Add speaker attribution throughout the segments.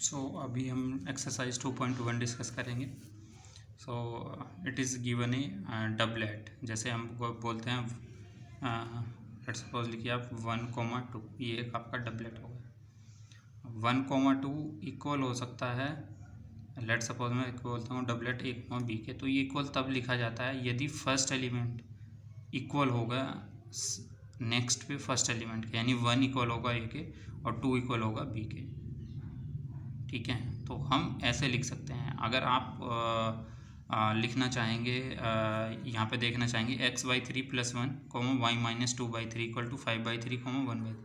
Speaker 1: अभी हम exercise 2.1 discuss करेंगे। It is given A doublet, जैसे हम बोलते हैं लेट्स सपोज लिखिए आप 1,2, ये एक आपका डबलेट हो गया। 1,2 इक्वल हो सकता है, लेट्स सपोज मैं बोलता हूँ डबलेट ए कॉमा बी के, तो ये इक्वल तब लिखा जाता है यदि फर्स्ट एलिमेंट इक्वल होगा नेक्स्ट पे फर्स्ट एलिमेंट के, यानी 1 इक्वल होगा ए के और 2 इक्वल होगा बी के। ठीक है, तो हम ऐसे लिख सकते हैं। अगर आप लिखना चाहेंगे, यहाँ पे देखना चाहेंगे x/3 + 1, y-2/3 = 5/3, 1/3,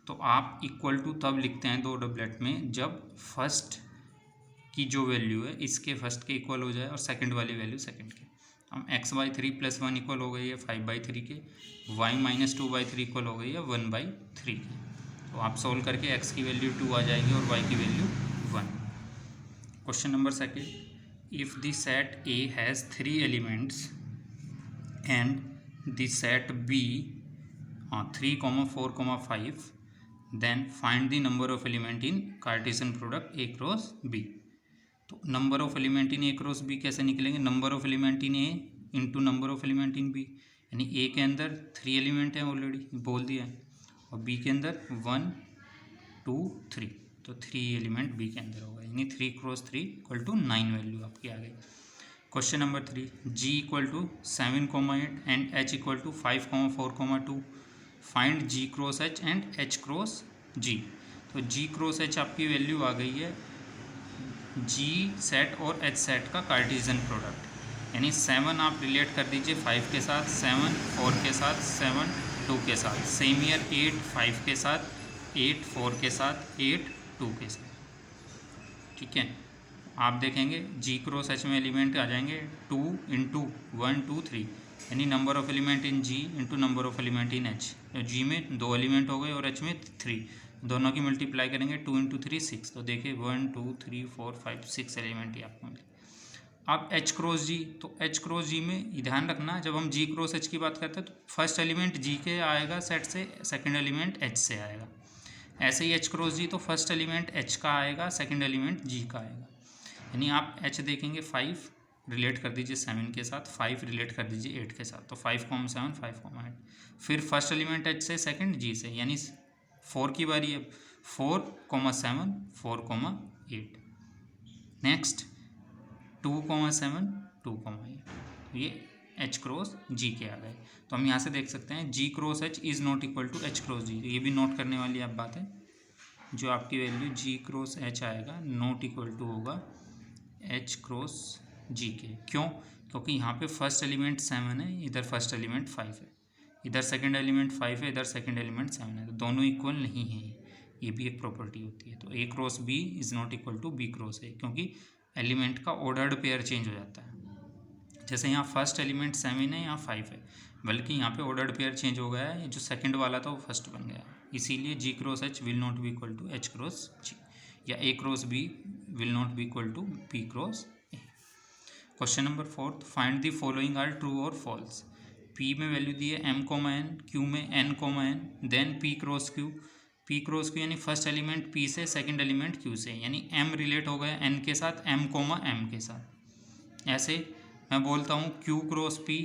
Speaker 1: तो आप इक्वल टू तब लिखते हैं दो डबलेट में जब फर्स्ट की जो वैल्यू है इसके फर्स्ट के इक्वल हो जाए और सेकंड वाली वैल्यू सेकंड के। हम x/3 + 1 इक्वल हो गई है 5/3 के, y-2/3 इक्वल हो गई है 1/3 के। तो आप सोल्व करके x की वैल्यू 2 आ जाएगी और y की value 1। Question number second, if the set A has 3 elements and the set B 3, 4, 5, then find the number of element in Cartesian product A cross B। तो number of element in A cross B कैसे निकलेंगे? Number of element in A into number of element in B, यानी A के अंदर 3 element हैं already बोल दिया है, और B के अंदर 1, 2, 3, तो 3 एलिमेंट B के अंदर होगा, यानी 3 क्रॉस 3 = 9 वैल्यू आपकी आ गई। Question number 3, G = 7,8 and H = 5, 4, 2, find G cross H and H cross G। तो G क्रॉस H आपकी वैल्यू आ गई है G सेट और H सेट का कार्टेशियन प्रोडक्ट, यानी 7 आप रिलेट कर दीजिए 5 के साथ, 7 4 के साथ, 7 2 के साथ, सेम ईयर 8 5 के साथ, 8 4 के साथ, 8 2 के साथ। ठीक है, आप देखेंगे G क्रॉस H में एलिमेंट आ जाएंगे 2 × 1 2 3, यानी number of element in G into number of element in H। तो G में 2 एलिमेंट हो गए और H में 3, दोनों की मल्टीप्लाई करेंगे 2 × 3 6, तो देखिए 1 2 3 4 5 6 एलिमेंट ही आपको मिले। अब H क्रॉस G, तो H क्रॉस G में ध्यान रखना, जब हम G क्रॉस H की बात करते हैं तो फर्स्ट एलिमेंट G के आएगा सेट से, सेकंड एलिमेंट H से आएगा। ऐसे ही H क्रॉस G, तो फर्स्ट एलिमेंट H का आएगा, सेकंड एलिमेंट G का आएगा। यानी आप H देखेंगे 5 रिलेट कर दीजिए 7 के साथ, 5 रिलेट कर दीजिए 8 के साथ, तो 5, 7 5, 8, फिर फर्स्ट एलिमेंट H से, सेकंड G से, यानी 4 की बारी है, 4, 7 4, 8, नेक्स्ट 2, 7 2, 8, ये H क्रॉस G के आ गए। तो हम यहाँ से देख सकते हैं G cross H is not equal to H cross G, ये भी नोट करने वाली आप बात है। जो आपकी वैल्यू G क्रॉस H आएगा नॉट इक्वल टू होगा H क्रॉस G के। क्यों? क्योंकि यहाँ पे फर्स्ट एलिमेंट 7 है, इधर फर्स्ट एलिमेंट 5 है, इधर सेकंड एलिमेंट 5 है, इधर सेकंड एलिमेंट 7 है, तो दोनों इक्वल नहीं है, ये भी एक प्रॉपर्टी होती है। तो A cross B is not equal to B cross A, क्योंकि एलिमेंट का ऑर्डर्ड पेयर चेंज हो जाता है। जैसे यहाँ फर्स्ट एलिमेंट 7 है, यहाँ 5 है, बल्कि यहाँ पे ऑर्डर्ड पेयर चेंज हो गया है, जो सेकंड वाला था वो फर्स्ट बन गया, इसीलिए G cross H will not be equal to H cross G, या A cross B will not be equal to B cross A। Question number 4, find the following are true और false. P में value दी है M, N, Q में N, N, देन P cross Q। P cross Q यानी first element P से, second element Q से, यानी M रिलेट हो गया N के साथ, M, M के साथ। ऐसे मैं बोलता हूँ Q cross P,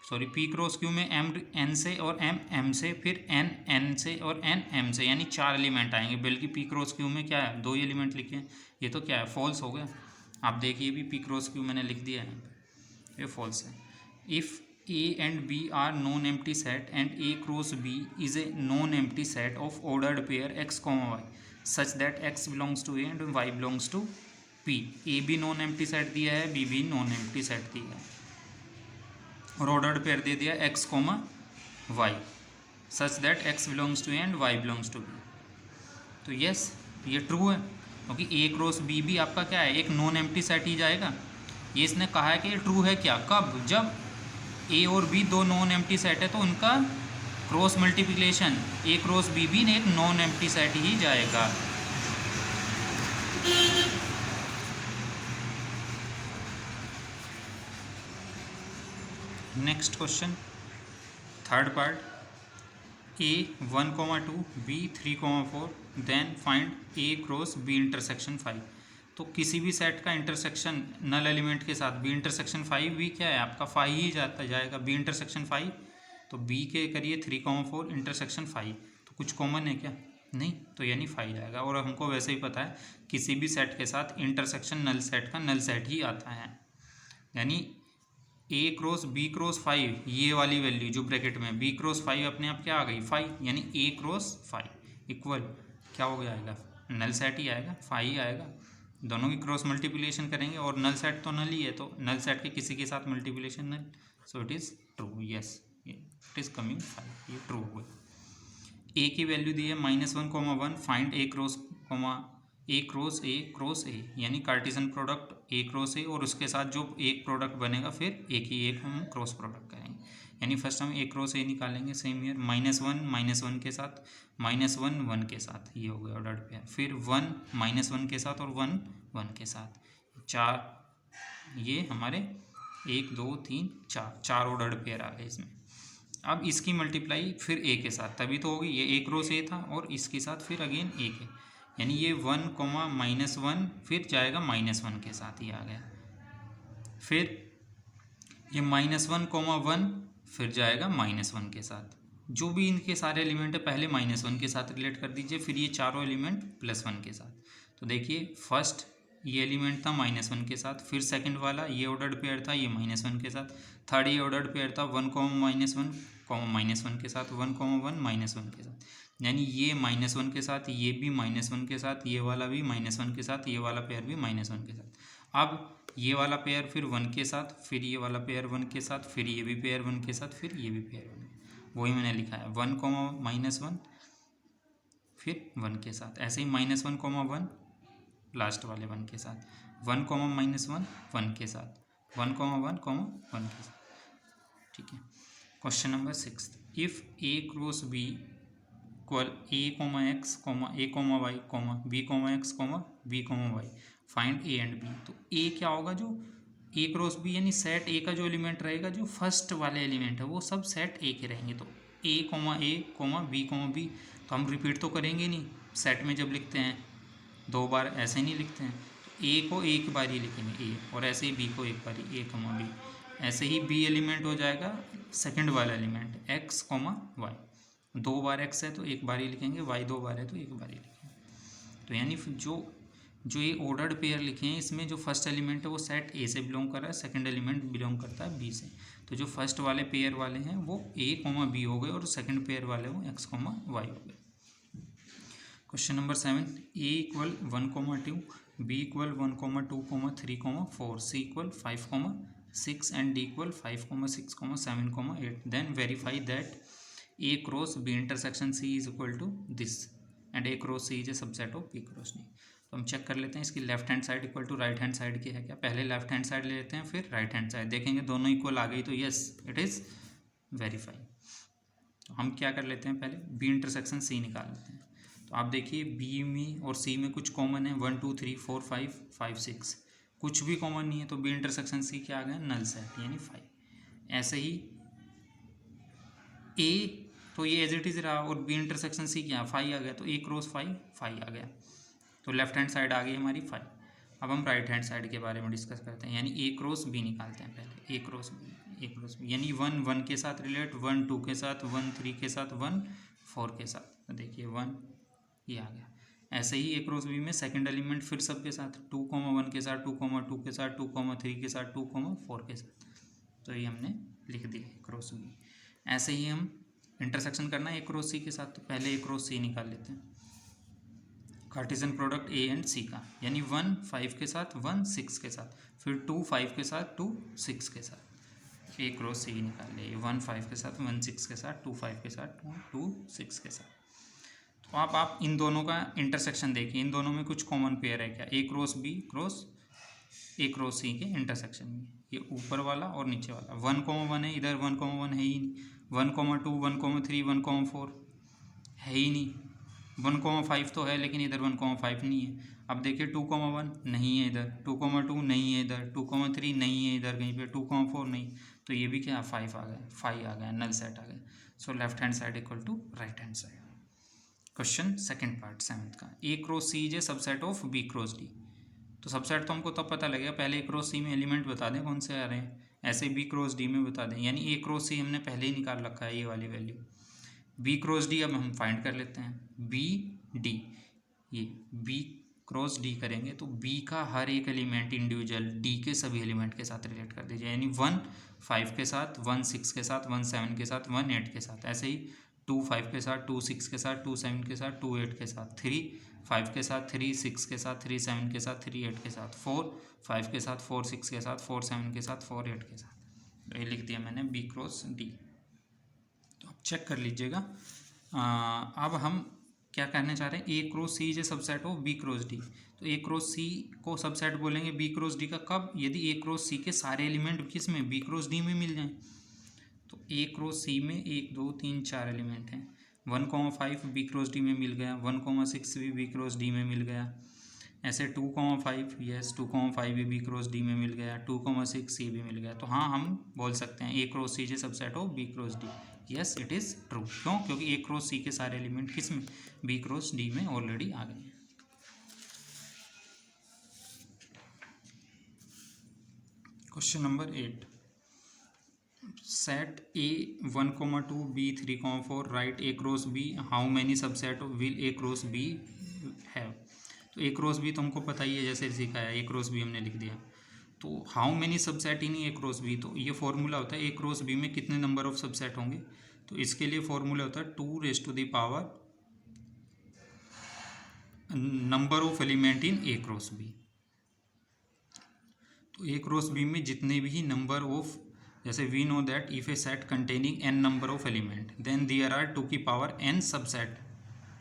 Speaker 1: sorry P cross Q में M N से और M M से, फिर N N से और N M से, यानी 4 एलिमेंट आएंगे, बल्कि P क्रॉस Q में क्या है 2 ही एलिमेंट लिखे हैं, ये तो क्या है फॉल्स हो गया। आप देखिए भी P क्रॉस Q मैंने लिख दिया है, ये फॉल्स है। If A and B are non-empty set and A cross B is a non-empty set of ordered pair x, y such that x belongs to A and y belongs to P। A भी non-empty set दिया है, B भी non-empty set दिया है, और ordered pair दे दिया x, y such that x belongs to A and y belongs to B। तो yes ये ट्रू है, क्योंकि A क्रॉस B भी आपका क्या है, एक नॉन एम्प्टी सेट ही जाएगा। ये इसने कहा है कि ये ट्रू है क्या, कब, जब A और B दो नॉन एम्प्टी सेट है, तो उनका cross multiplication A cross B भी एक नॉन एम्प्टी सेट ही जाएगा। Next question, third part, A 1, 2, B 3, 4, then find A cross B intersection phi. तो किसी भी सेट का इंटरसेक्शन नल एलिमेंट के साथ बी इंटरसेक्शन फाई भी क्या है आपका फाई ही जाएगा। बी इंटरसेक्शन फाई तो बी के करिए 3,4 इंटरसेक्शन फाई, तो कुछ कॉमन है क्या? नहीं, तो यानी फाई जाएगा। और हमको वैसे ही पता है किसी भी सेट के साथ इंटरसेक्शन नल सेट का नल सेट ही आता है। यानी ए क्रॉस बी क्रॉस फाइव, ये वाली वैल्यू जो ब्रैकेट में बी क्रॉस फाइव अपने आप क्या आ गई फाइव, यानी ए क्रॉस फाइव इक्वल क्या हो गया आएगा नल सेट ही आएगा, फाइव ही आएगा। दोनों की क्रॉस मल्टीप्लिकेशन करेंगे और नल सेट तो नल ही है, तो नल सेट के किसी के साथ multiplication null, so it is true. Yes, it is coming five, ये ट्रू हो गया। ए की वैल्यू दी है -1,1, find A cross A cross A, यानी Cartesian product A cross A और उसके साथ जो एक प्रोडक्ट बनेगा फिर एक हम क्रॉस प्रोडक्ट करेंगे। यानी फर्स्ट हम ए क्रॉस ए निकालेंगे, सेम ईयर -1 के साथ -1 1 के साथ, ये हो गया ऑर्डर पेयर। फिर 1 -1 के साथ और 1 1 के साथ, 4 ये हमारे 1 2 3 4 ऑर्डर पेयर आ गए इसमें। अब इसकी मल्टीप्लाई फिर ए के साथ, तभी तो होगी, ये ए क्रॉस ए था और इसके साथ फिर अगेन ए के, यानी ये 1, -1 फिर जाएगा -1 के साथ, ये आ गया। फिर ये -1, 1 फिर जाएगा -1 के साथ। जो भी इनके सारे एलिमेंट है पहले -1 के साथ रिलेट कर दीजिए, फिर ये चारों एलिमेंट +1 के साथ। तो देखिए फर्स्ट ये एलिमेंट था -1 के साथ, फिर सेकंड वाला ये ऑर्डर्ड पेयर था ये -1 के साथ, थर्ड ये ऑर्डर्ड पेयर था 1, -1 के साथ, 1, 1 -1 के साथ, यानी ये -1 के साथ, ये भी -1 के साथ, ये वाला भी -1 के साथ, ये वाला पेयर भी -1 के साथ। अब ये वाला पेयर फिर 1 के साथ, फिर ये वाला पेयर 1 के साथ, फिर ये भी पेयर 1 के साथ, फिर ये भी पेयर 1, वही मैंने लिखा है 1, -1 फिर 1 के साथ, ऐसे ही -1, 1 लास्ट वाले 1 के साथ, 1, -1 1 के साथ, 1, 1 के साथ। ठीक है, question number 6, if A cross B equal a, x, a, y, b, x, b, y, find a and b। तो a क्या होगा, जो a क्रॉस b यानी सेट a का जो एलिमेंट रहेगा, जो फर्स्ट वाले एलिमेंट है वो सब सेट a के रहेंगे। तो a, b, b, तो हम रिपीट तो करेंगे नहीं, सेट में जब लिखते हैं 2 बार ऐसे नहीं लिखते हैं, तो a को एक बार ही लिखेंगे a, और ऐसे ही b को एक बार ही a, b, ऐसे ही b एलिमेंट हो जाएगा सेकंड वाला एलिमेंट x, y, 2 बार x है तो एक बार ही लिखेंगे, y 2 बार है तो एक बार ही लिखेंगे। तो यानी जो ये ऑर्डर्ड पेयर लिखे हैं इसमें जो फर्स्ट एलिमेंट है वो सेट ए से बिलोंग कर रहा है, सेकंड एलिमेंट बिलोंग करता है बी से। तो जो फर्स्ट वाले पेयर वाले हैं वो a, b हो गए और सेकंड पेयर वाले वो x, y हो गए। Question number 7, a equal 1, 2, b equal 1, 2, 3, 4, c equal 5, 6 and d equal 5, 6, 7, 8, then verify that a cross b intersection c is equal to this and a cross c is a subset of b cross d। तो हम check कर लेते हैं इसकी left hand side equal to right hand side की है क्या। पहले लेफ्ट हैंड साइड ले लेते हैं फिर राइट हैंड साइड, देखेंगे दोनों इक्वल आ गई तो यस इट इज़ वेरीफाई। तो हम क्या कर लेते हैं, पहले b इंटरसेक्शन c निकाल लेते हैं। तो आप देखिए b में और c में कुछ कॉमन है, 1, 2, 3, 4, 5, 6, कुछ भी कॉमन नहीं है, तो b इंटरसेक्शन c क्या आ गया नल सेट यानी 5। ऐसे ही a तो ये एज इट इज़ रहा और b इंटरसेक्शन c क्या 5 आ गया, तो a क्रॉस 5 आ गया, तो लेफ्ट हैंड साइड आ गई हमारी 5। अब हम राइट हैंड साइड के बारे में डिस्कस करते हैं, यानी a क्रॉस b निकालते हैं पहले, a क्रॉस b यानी 1, 1 के साथ रिलेट, 1, 2 के साथ, 1, 3 के साथ, 1, 4 के साथ। तो देखिए 1 ये आ गया। ऐसे ही a क्रॉस b में सेकंड एलिमेंट फिर सबके साथ 2, 1 के साथ, 2, 2 के साथ, 2, 3 के साथ, 2, 4 के साथ, तो ये हमने लिख दिया क्रॉस b। ऐसे ही हम इंटरसेक्शन करना है a क्रॉस c के साथ, तो पहले a क्रॉस c निकाल लेते हैं, Cartesian product a and c का, यानी 1, 5 के साथ, 1, 6 के साथ, फिर 2, 5 के साथ, 2, 6 के साथ, a क्रॉस c निकाल लिए, 1, 5 के साथ, 1, 6 के साथ, 2, 5 के साथ, 2, 6 के साथ। तो आप इन दोनों का इंटरसेक्शन देखिए, इन दोनों में कुछ कॉमन पेयर है क्या, a cross b cross a cross c के इंटरसेक्शन में, ये ऊपर वाला और नीचे वाला 1, 1 है, इधर 1, 1 है ही नहीं, 1, 2, 1, 3, 1, 4 है ही नहीं, 1, 5 तो है लेकिन इधर 1, 5 नहीं है। अब देखिए 2, 1 नहीं है इधर, 2, 2 नहीं है इधर, 2, 3 नहीं है इधर कहीं पे, 2, 4 नहीं, तो ये भी क्या 5 आ गया, 5 आ गया, नल सेट आ गया। So left hand side equal to right hand side. Question second part 7th का, A cross C is a subset of B cross D. तो सबसेट तो हमको तब पता लगेगा पहले ए क्रॉस सी में एलिमेंट बता दें कौन से आ रहे हैं, ऐसे बी क्रॉस डी में बता दें, यानी ए क्रॉस सी हमने पहले ही निकाल रखा है ये वाली वैल्यू। बी क्रॉस डी अब हम फाइंड कर लेते हैं, बी डी, ये बी क्रॉस डी करेंगे तो बी का हर एक एलिमेंट इंडिविजुअल डी के सभी एलिमेंट के साथ रिलेट कर दीजिए, यानी 1 5 के साथ, 1 6 के साथ, 1 7 के साथ, 1 8 के साथ, ऐसे ही 2 5 के साथ, 2 6 के साथ, 2 7 के साथ, 2 8 के साथ, 3 5 के साथ, 3 6 के साथ, 3 7 के साथ, 3 8 के साथ, 4 5 के साथ, 4 6 के साथ, 4 7 के साथ, 4 8 के साथ। तो ये लिख दिया मैंने बी क्रॉस डी। तो अब चेक कर लीजिएगा। अब हम क्या कहना चाह रहे हैं, A cross C is a subset of B cross D. तो ए क्रॉस सी को सबसेट बोलेंगे बी क्रॉस डी का कब, यदि ए क्रॉस सी के सारे एलिमेंट किस में, बी क्रॉस डी में मिल जाएं। तो ए क्रॉस सी में 1 2 3 4 एलिमेंट हैं, 1,5 बी क्रॉस डी में मिल गया, 1,6 भी बी क्रॉस डी में मिल गया, ऐसे 2,5 यस 2,5 भी बी क्रॉस डी में मिल गया, 2,6 ये भी मिल गया। तो हाँ हम बोल सकते हैं A cross C is a subset of B cross D. Yes it is true. क्यों, क्योंकि ए क्रॉस सी के सारे एलिमेंट किस में, बी क्रॉस डी में ऑलरेडी आ गए हैं। Question number 8, set A 1,2 B 3,4 right A cross B, how many subset will A cross B have. तो ए क्रॉस बी तो हमको पता ही है, जैसे सीखा है ए क्रॉस बी हमने लिख दिया। तो how many subset in A cross B, तो ये फॉर्मूला होता है ए क्रॉस बी में कितने नंबर ऑफ सबसेट होंगे। तो इसके लिए फॉर्मूला होता है 2 number of element in A cross B. तो ए क्रॉस बी में जितने भी नंबर ऑफ, जैसे we know that if a set containing n number of element then there are 2n subset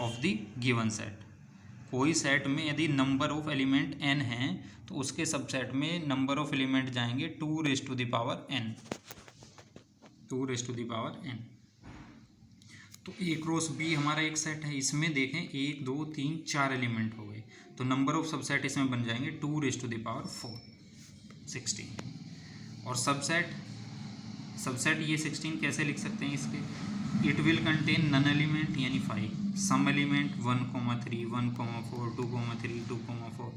Speaker 1: of the given set. कोई set में यदि number of element n हैं तो उसके सबसेट में नंबर ऑफ एलिमेंट जाएंगे 2n। तो ए क्रॉस बी हमारा एक सेट है, इसमें देखें 1 2 3 4 एलिमेंट हो गए, तो नंबर ऑफ सबसेट इसमें बन जाएंगे 2 16। और सबसेट ये 16 कैसे लिख सकते हैं इसके, it will contain none element यानी 5, सम एलिमेंट 1,3 1,4 2,3 2,4,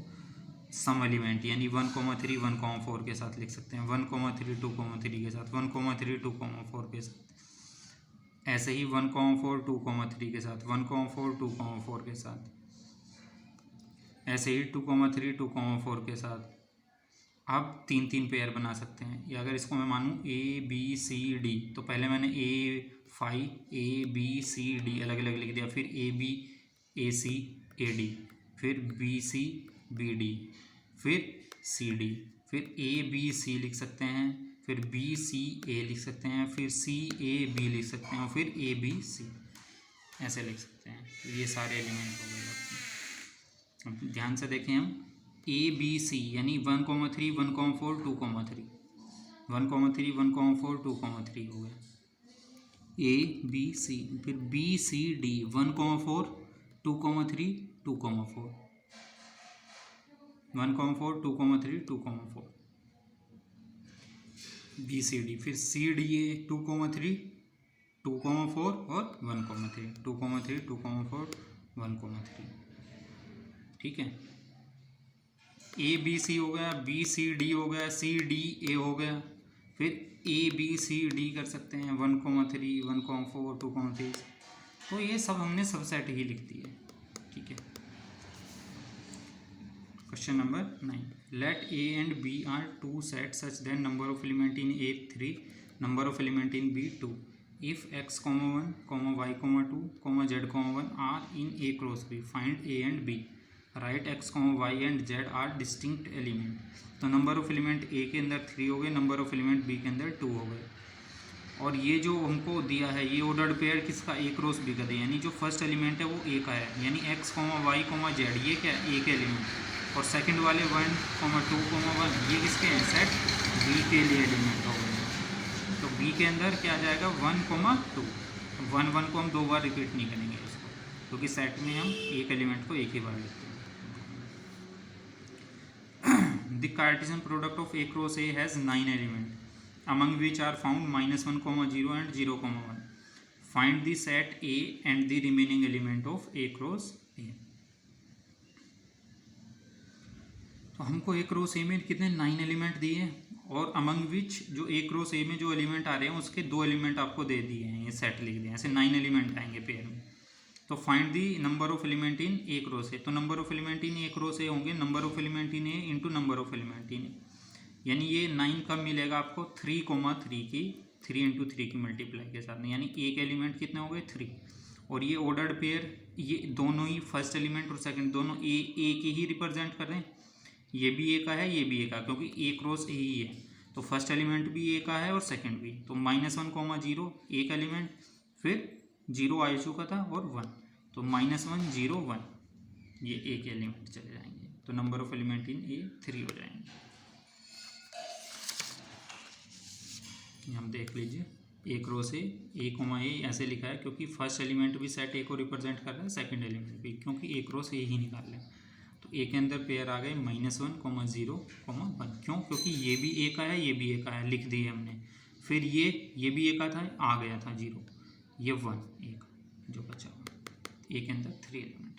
Speaker 1: सम एलिमेंट यानी 1,3 1,4 के साथ लिख सकते हैं, 1,3 2,3 के साथ, 1,3 2,4 के साथ, ऐसे ही 1,4 2,3 के साथ, 1,4 2,4 के साथ, ऐसे ही 2,3 2,4 के साथ। अब 3 पेयर बना सकते हैं, या अगर इसको मैं मानूँ ए बी सी डी, तो पहले मैंने A B C D अलग अलग लिख दिया, फिर AB AC AD, फिर BC BD, फिर CD, फिर ABC लिख सकते हैं, फिर BCA लिख सकते हैं, फिर CAB लिख सकते हैं, और फिर ABC ऐसे लिख सकते हैं। तो ये सारे एलिमेंट हो गए। अब ध्यान से देखें हम ABC यानी 1,3 1,4 2,3, 1,3 1,4 2,3 हो गया ABC, फिर BCD 1,4 2,3 2,4, 1,4 2,3 2,4 BCD, फिर CDA 2,3 2,4 और 1,3 2,3 2,4 1,3। ठीक है, ABC हो गया, BCD हो गया, CDA हो गया, फिर ABCD कर सकते हैं 1,3 1,4 2,3। तो ये सब हमने सबसेट ही लिख दिए। ठीक है, question number 9, let A and B are two sets such that number of element in A 3, number of element in B 2, if x, 1, y, 2, z, 1 are in A cross B, find A and B, right x, y and z are distinct element. तो number of element A के अंदर 3 हो गए, number of element B के अंदर 2 हो गए, और ये जो हमको दिया है ये ऑर्डर्ड पेयर किसका, A क्रॉस B का दिया, यानी जो फर्स्ट एलिमेंट है वो A का है, यानी x, y, z ये क्या है A के एलिमेंट, और सेकंड वाले 1, 2, 1 ये किसके हैं, सेट B के लिए एलिमेंट हो गए। तो B के अंदर क्या आ जाएगा 1, 2, 1 1 को हम 2 बार रिपीट नहीं करेंगे इसको, क्योंकि सेट में हम एक एलिमेंट को एक ही बार लिखते हैं। The Cartesian product of A cross A has 9 elements, among which are found -1, 0 and 0, 1. Find the set A and the remaining element of A cross A. तो हमको ए क्रॉस ए में कितने 9 एलिमेंट दिए हैं, और अमंग विच जो ए क्रॉस ए में जो एलिमेंट आ रहे हैं उसके 2 एलिमेंट आपको दे दिए हैं, ये सेट लिख दिए, ऐसे 9 एलिमेंट आएंगे पेयर में। तो find the number of element in A cross A. तो number of element in A cross A होंगे number of element in A into number of element in A, यानी ये 9 कब मिलेगा आपको 3,3 की 3 इंटू 3 की मल्टीप्लाई के साथ, यानी एक एलिमेंट कितने हो गए 3। और ये ऑर्डर्ड पेयर, ये दोनों ही फर्स्ट एलिमेंट और सेकंड दोनों ए के ही रिप्रेजेंट कर रहे हैं, ये भी ए का है ये भी ए का, क्योंकि ए क्रॉस ए ही है, तो फर्स्ट एलिमेंट भी ए का है और सेकंड भी। तो -1, 0 एक एलिमेंट, फिर 0 आ चुका था और 1, तो -1 0 1 ये एक एलिमेंट चले जाएंगे, तो नंबर ऑफ एलिमेंट इन ए 3 हो जाएंगे। हम देख लीजिए ए क्रॉस ए ऐसे लिखा है क्योंकि फर्स्ट एलिमेंट भी सेट ए को रिप्रेजेंट कर रहा है, सेकंड एलिमेंट भी, क्योंकि ए क्रॉस ए ही निकाल रहे हैं। तो ए के अंदर पेयर आ गए -1, 0, 1, क्यों? क्योंकि ये भी ए का है ये भी ए का है, लिख दिए हमने। फिर ये भी ए का था, आ गया था 0, ये 1 एक जो बचा, ए के अंदर 3 एलिमेंट।